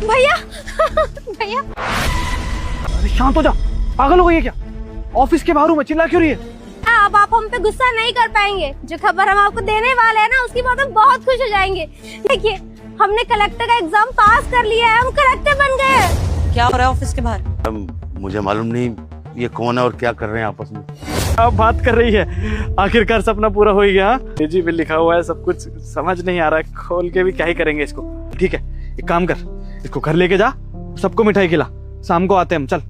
भैया भैया अरे शांत हो जा, पागल हो गई है क्या? ऑफिस के बाहर हूँ मैं, चिल्ला क्यों रही है? अब आप हम पे गुस्सा नहीं कर पाएंगे। जो खबर हम आपको देने वाले हैं ना, उसकी बात हम बहुत खुश हो जाएंगे। देखिए, हमने कलेक्टर का एग्जाम पास कर लिया है, हम कलेक्टर बन गए। क्या हो रहा है ऑफिस के बाहर? मुझे मालूम नहीं ये कौन है और क्या कर रहे हैं आपस में। आप बात कर रही है, आखिरकार सपना पूरा हो ही गया। जी में लिखा हुआ है, सब कुछ समझ नहीं आ रहा है, खोल के भी क्या ही करेंगे इसको। ठीक है, एक काम कर, इसको घर लेके जा, सबको मिठाई खिला, शाम को आते हैं हम। चल।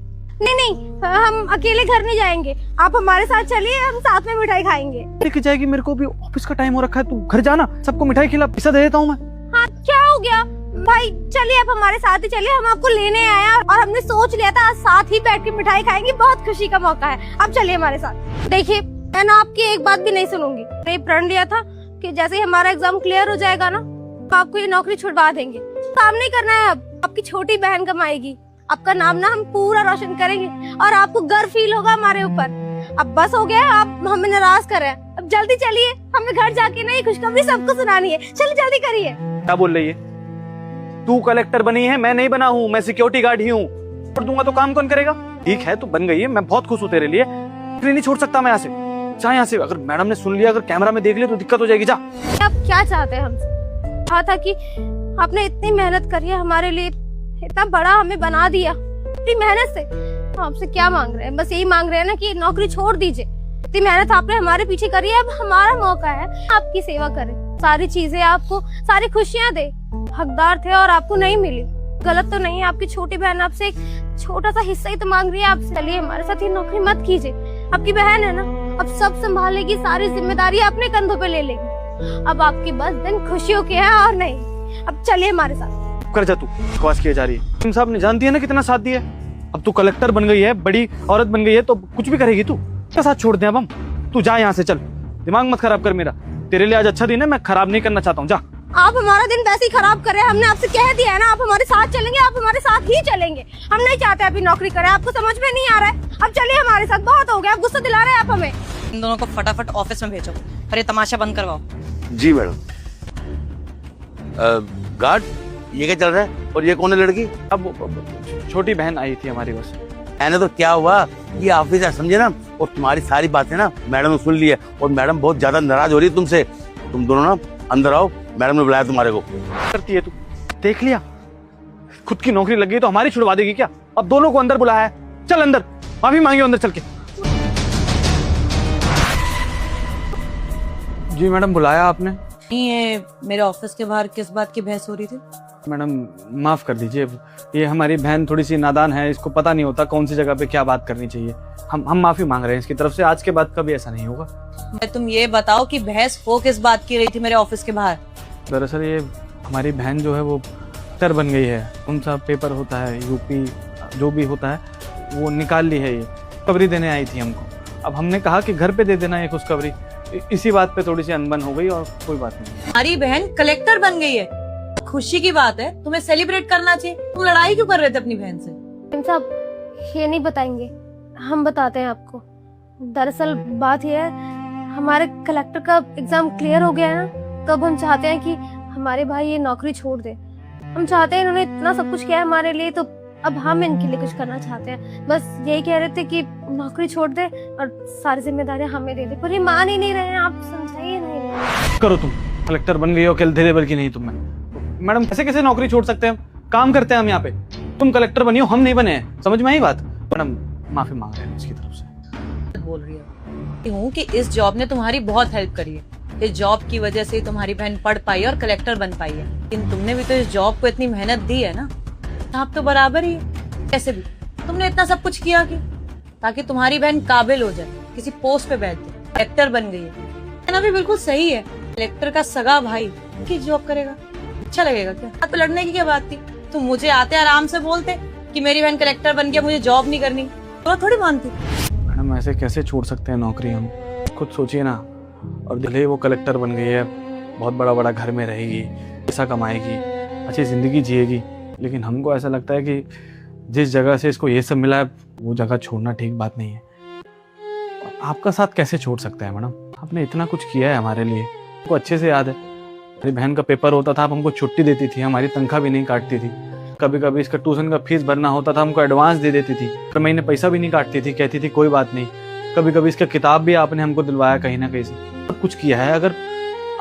नहीं नहीं, हम अकेले घर नहीं जाएंगे, आप हमारे साथ चलिए, हम साथ में मिठाई खाएंगे। लेके जाएगी? मेरे को भी ऑफिस का टाइम हो रखा है, तू घर जाना, सबको मिठाई खिला, पैसा दे देता हूँ मैं। हाँ, क्या हो गया भाई? चलिए आप हमारे साथ ही चलिए, हम आपको लेने आए हैं और हमने सोच लिया था आज साथ ही बैठ के मिठाई खाएंगे, बहुत खुशी का मौका है। आप चलिए हमारे साथ। देखिए, मैं ना आपकी एक बात भी नहीं सुनूंगी। मैंने प्रण लिया था कि जैसे ही हमारा एग्जाम क्लियर हो जाएगा ना, तो आपको ये नौकरी छुड़वा देंगे। काम नहीं करना है अब, आपकी छोटी बहन कमाएगी, आपका नाम ना हम पूरा रोशन करेंगे और आपको गर्व फील होगा हमारे ऊपर। अब बस हो गया, आप हमें नाराज कर रहे हैं। अब जल्दी चलिए, हमें घर जाके नहीं खुशखबरी सबको सुनानी है। चलिए जल्दी करिए। क्या बोल रही है? तू कलेक्टर बनी है, मैं नहीं बना हूँ, मैं सिक्योरिटी गार्ड ही हूँ। छोड़ दूंगा तो काम कौन करेगा? ठीक है, तू बन गई है, मैं बहुत खुश हूँ तेरे लिए, फिर नहीं छोड़ सकता मैं यहाँ से। जा यहाँ से, अगर मैडम ने सुन लिया, अगर कैमरा में देख लिया तो दिक्कत हो जाएगी। जा। आप क्या चाहते हैं हमसे? कहा था कि आपने इतनी मेहनत करी है हमारे लिए, इतना बड़ा हमें बना दिया इतनी मेहनत से। तो आपसे क्या मांग रहे हैं? बस यही मांग रहे हैं ना कि नौकरी छोड़ दीजिए। इतनी मेहनत आपने हमारे पीछे करी है, अब हमारा मौका है आपकी सेवा करें, सारी चीजें आपको, सारी खुशियां दे। हकदार थे और आपको नहीं मिली, गलत तो नहीं है। आपकी छोटी बहन आपसे एक छोटा सा हिस्सा ही तो मांग रही है आपसे। चलिए हमारे साथ ये नौकरी मत कीजिए, आपकी बहन है ना, अब सब संभालेगी, सारी जिम्मेदारी अपने कंधों पे ले लेगी। अब आपकी बस दिन खुशियों के हैं और नहीं। अब चलिए हमारे साथ। कर जा, तू बकवास किए जा रही है। तुम साहब ने जानती है ना कितना साथ दिया। अब तू कलेक्टर बन गई है, बड़ी औरत बन गई है, तो कुछ भी करेगी तू। क्या साथ छोड़ दे अब हम? तू जा यहाँ से, चल, दिमाग मत खराब कर मेरा। तेरे लिए आज अच्छा दिन है, मैं खराब नहीं करना चाहता हूँ। जा। आप हमारा दिन वैसे ही खराब कर रहे हैं, हमने आपसे कह दिया है ना, आप हमारे साथ चलेंगे, आप हमारे साथ ही चलेंगे। हम नहीं चाहते अभी नौकरी करें, आपको समझ में नहीं आ रहा है। अब चलिए हमारे साथ, बहुत हो गया, आप गुस्सा दिला रहे हैं आप हमें। इन दोनों को फटाफट ऑफिस में भेजो और ये तमाशा बंद करवाओ। जी मैडम। गार्ड, ये क्या चल रहा है और ये कौन है लड़की? अब छोटी बहन आई थी हमारी, बस। मैंने तो क्या हुआ, ये ऑफिस है समझे ना, और तुम्हारी सारी बातें ना मैडम ने सुन ली है और मैडम बहुत ज्यादा नाराज हो रही है तुमसे। तुम दोनों ना अंदर आओ, मैडम ने बुलाया तुम्हारे को। करती है तू, देख लिया, खुद की नौकरी लग गई तो हमारी छुड़वा देगी क्या? अब दोनों को अंदर बुलाया है, चल अंदर, माफी मांगियो अंदर चल के। जी मैडम, बुलाया आपने? नहीं, ये मेरे ऑफिस के बाहर किस बात की बहस हो रही थी? मैडम माफ कर दीजिए, ये हमारी बहन थोड़ी सी नादान है, इसको पता नहीं होता कौन सी जगह पे क्या बात करनी चाहिए। हम माफी मांग रहे हैं इसकी तरफ से, आज के बाद कभी ऐसा नहीं होगा। तुम ये बताओ कि बहस हो किस बात की रही थी मेरे ऑफिस के बाहर? दरअसल ये हमारी बहन जो है वो कलेक्टर बन गई है, कौन सा पेपर होता है, यूपी जो भी होता है, वो निकाल ली है। ये खुशखबरी देने आई थी हमको। अब हमने कहा कि घर पे दे देना ये खुशखबरी, इसी बात पे थोड़ी सी अनबन हो गई और कोई बात नहीं। हमारी बहन कलेक्टर बन गई है, खुशी की बात है, तुम्हें सेलिब्रेट करना चाहिए। तुम लड़ाई क्यों कर रहे थे अपनी बहन से? साहब, ये नहीं बताएंगे, हम बताते हैं आपको। दरअसल बात यह है, हमारे कलेक्टर का एग्जाम क्लियर हो गया है ना, तो अब हम चाहते हैं कि हमारे भाई ये नौकरी छोड़ दे। हम चाहते हैं, इन्होंने इतना सब कुछ किया हमारे लिए, तो अब हम इनके लिए कुछ करना चाहते हैं। बस यही कह रहे थे कि नौकरी छोड़ दे और सारी जिम्मेदारियां हमें दे दे, पर ये मान ही नहीं रहे हैं। आप समझाइए नहीं। करो, तुम कलेक्टर बन गई हो, अकेले लेवल की नहीं तुम। मैडम कैसे कैसे नौकरी छोड़ सकते हैं? काम करते हैं हम यहाँ पे, तुम कलेक्टर बनी हो, हम नहीं बने हैं, समझ में आई बात? मैडम माफी मांग रहे हैं उसकी तरफ से। बोल रही हूँ कि इस जॉब ने तुम्हारी बहुत हेल्प करी है। इस जॉब की वजह से तुम्हारी बहन पढ़ पाई और कलेक्टर बन पाई है, लेकिन तुमने भी तो इस जॉब को इतनी मेहनत दी है ना, आप तो बराबर ही है। कैसे भी तुमने इतना सब कुछ किया कि ताकि तुम्हारी बहन काबिल हो जाए, किसी पोस्ट पे बैठ जाए, कलेक्टर बन गई है ना, भी बिल्कुल सही है। कलेक्टर का सगा भाई की जॉब करेगा, अच्छा लगेगा क्या? बात पे लड़ने की क्या बात थी? तुम मुझे आते आराम से बोलते कि मेरी बहन कलेक्टर बन गया, मुझे जॉब नहीं करनी, तो थोड़ी मानती। मैडम ऐसे कैसे छोड़ सकते हैं नौकरी हम? खुद सोचिए ना। और भले वो कलेक्टर बन गई है, बहुत बड़ा बड़ा घर में रहेगी, पैसा कमाएगी, अच्छी जिंदगी जिएगी, लेकिन हमको ऐसा लगता है कि जिस जगह से इसको ये सब मिला है, वो जगह छोड़ना ठीक बात नहीं है। आपका साथ कैसे छोड़ सकते हैं मैडम? आपने इतना कुछ किया है हमारे लिए, आपको अच्छे से याद है। मेरी बहन का पेपर होता था, आप हमको छुट्टी देती थी, हमारी तनख्वाह भी नहीं काटती थी। कभी कभी इसका ट्यूशन का फीस भरना होता था, हमको एडवांस दे देती थी, पर महीने पैसा भी नहीं काटती थी, कहती थी कोई बात नहीं। कभी कभी इसका किताब भी आपने हमको दिलवाया कहीं ना कहीं से, सब कुछ किया है। अगर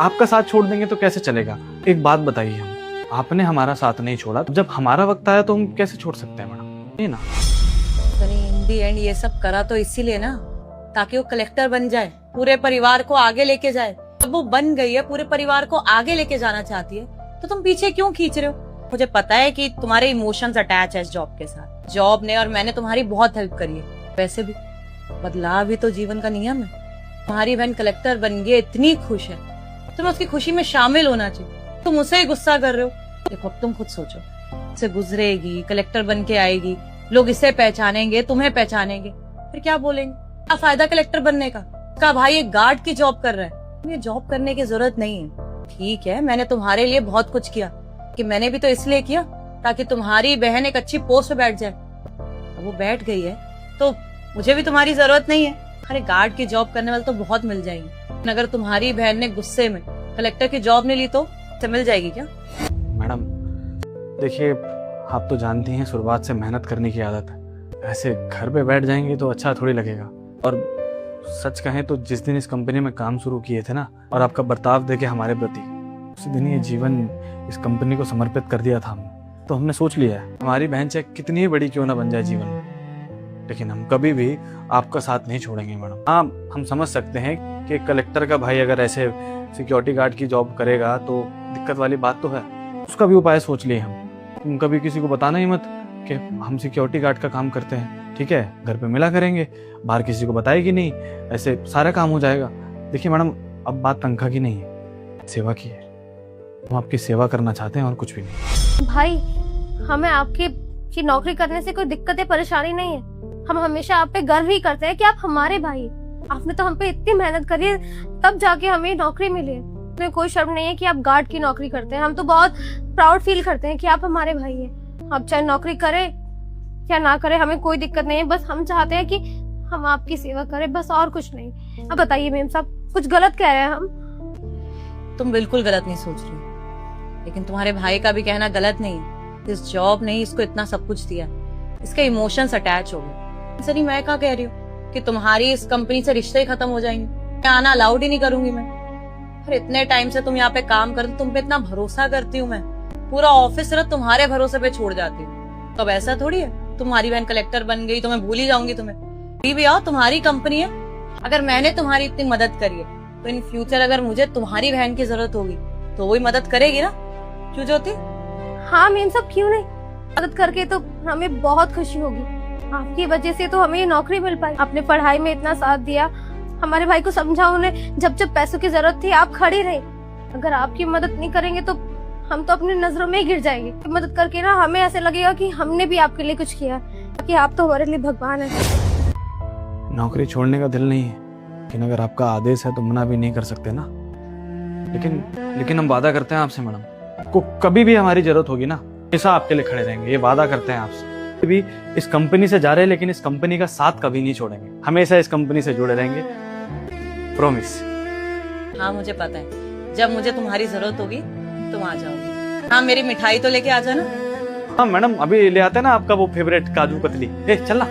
आपका साथ छोड़ देंगे तो कैसे चलेगा? एक बात बताइए हमको, आपने हमारा साथ नहीं छोड़ा, जब हमारा वक्त आया तो हम कैसे छोड़ सकते हैं मैडम? ये ना इन दी एंड ये सब करा तो इसीलिए ना, ताकि वो कलेक्टर बन जाए, पूरे परिवार को आगे लेके जाए। अब वो बन गई है, पूरे परिवार को आगे लेके जाना चाहती है, तो तुम पीछे क्यों खींच रहे हो? मुझे पता है कि तुम्हारे इमोशंस अटैच है इस जॉब के साथ। जॉब ने और मैंने तुम्हारी बहुत हेल्प करी है। वैसे भी बदलाव भी तो जीवन का नियम है। तुम्हारी बहन कलेक्टर बन गई, इतनी खुश है, तुम्हें उसकी खुशी में शामिल होना चाहिए। तुम उसे ही गुस्सा कर रहे हो। देखो अब तुम खुद सोचो, इसे गुजरेगी, कलेक्टर बन के आएगी, लोग इसे पहचानेंगे, तुम्हें पहचानेंगे, फिर क्या बोलेंगे? क्या फायदा कलेक्टर बनने का? का भाई एक गार्ड की जॉब कर रहा है, ये जॉब करने की जरूरत नहीं है। ठीक है, मैंने तुम्हारे लिए बहुत कुछ किया, कि मैंने भी तो इसलिए किया ताकि तुम्हारी बहन एक अच्छी पोस्ट पे बैठ जाए। अब वो बैठ गई है तो मुझे भी तुम्हारी जरूरत नहीं है। अरे गार्ड की जॉब करने वाले तो बहुत मिल जाएंगे, अगर तुम्हारी बहन ने गुस्से में कलेक्टर की जॉब नहीं ली तो मिल जाएगी क्या? मैडम देखिए, आप तो जानती हैं शुरुआत से मेहनत करने की आदत है, ऐसे घर पे बैठ जाएंगे तो अच्छा थोड़ी लगेगा। और सच कहें तो जिस दिन इस कंपनी में काम शुरू किए थे ना, और आपका बर्ताव देखे हमारे प्रति, उसी दिन ये जीवन इस कंपनी को समर्पित कर दिया था हमने। तो हमने सोच लिया है, हमारी बहन चाहे कितनी ही बड़ी क्यों ना बन जाए जीवन में, लेकिन हम कभी भी आपका साथ नहीं छोड़ेंगे मैडम। हाँ, हम समझ सकते हैं कि कलेक्टर का भाई अगर ऐसे सिक्योरिटी गार्ड की जॉब करेगा तो दिक्कत वाली बात तो है, उसका भी उपाय सोच लिए हम। तुम कभी किसी को बताना ही मत कि हम सिक्योरिटी गार्ड का काम करते हैं, ठीक है? घर पे मिला करेंगे, बाहर किसी को बताएगी नहीं, ऐसे सारा काम हो जाएगा। देखिए मैडम, अब बात तनख्वाह की नहीं है, सेवा की है। हम आपकी सेवा करना चाहते हैं और कुछ भी नहीं। भाई, हमें आपकी की नौकरी करने से कोई दिक्कत या परेशानी नहीं है। हम हमेशा आप पे गर्व ही करते हैं कि आप हमारे भाई हैं। आपने तो हम पे इतनी मेहनत करी है, तब जाके हमें नौकरी मिली है। हमें कोई शर्म नहीं है कि आप गार्ड की नौकरी करते हैं। हम तो बहुत प्राउड फील करते हैं कि आप हमारे भाई हैं। आप चाहे नौकरी करें या ना करें, हमें कोई दिक्कत नहीं है। बस हम चाहते हैं कि हम आपकी सेवा करें, बस और कुछ नहीं। अब बताइए मेम साहब, कुछ गलत कह रहे हैं हम? तुम बिल्कुल गलत नहीं सोच रही, लेकिन तुम्हारे भाई का भी कहना गलत नहीं है। इस जॉब ने इसको इतना सब कुछ दिया, इसके इमोशंस अटैच हो गए। सरी मैं क्या कह रही हूँ कि तुम्हारी इस कंपनी से रिश्ते ही खत्म हो जाएंगे, मैं आना अलाउड ही नहीं करूंगी मैं। फिर इतने टाइम से तुम यहाँ पे काम करते, तुम पे इतना भरोसा करती हूँ मैं, पूरा ऑफिस सिर्फ तुम्हारे भरोसे पे छोड़ जाती हूँ। तो अब ऐसा थोड़ी है तुम्हारी बहन कलेक्टर बन गई तो मैं भूल ही जाऊंगी तुम्हें। भी आओ, तुम्हारी कंपनी है। अगर मैंने तुम्हारी इतनी मदद करी है तो इन फ्यूचर अगर मुझे तुम्हारी बहन की जरूरत होगी तो वही मदद करेगी ना, क्यों ज्योति? हाँ मेम साहब, क्यों नहीं, मदद करके तो हमें बहुत खुशी होगी। आपकी वजह से तो हमें ये नौकरी मिल पाई। आपने पढ़ाई में इतना साथ दिया, हमारे भाई को समझा, उन्हें जब जब पैसों की जरूरत थी आप खड़ी रहे। अगर आपकी मदद नहीं करेंगे तो हम तो अपनी नजरों में ही गिर जाएंगे। मदद करके ना हमें ऐसे लगेगा कि हमने भी आपके लिए कुछ किया, कि आप तो हमारे लिए भगवान है। नौकरी छोड़ने का दिल नहीं है, लेकिन अगर आपका आदेश है तो मना भी नहीं कर सकते ना। लेकिन हम वादा करते हैं आपसे मैडम, आपको कभी भी हमारी जरूरत होगी ना, हमेशा आपके लिए खड़े रहेंगे। ये वादा करते हैं आपसे। भी इस कंपनी से जा रहे हैं, लेकिन इस कंपनी का साथ कभी नहीं छोड़ेंगे, हमेशा इस कंपनी से जुड़े रहेंगे, प्रॉमिस। हाँ मुझे पता है, जब मुझे तुम्हारी जरूरत होगी तुम आ जाओगी। हाँ मेरी मिठाई तो लेके आ जाना। हाँ मैडम, अभी ले आते हैं ना आपका वो फेवरेट काजू कतली। चल ना।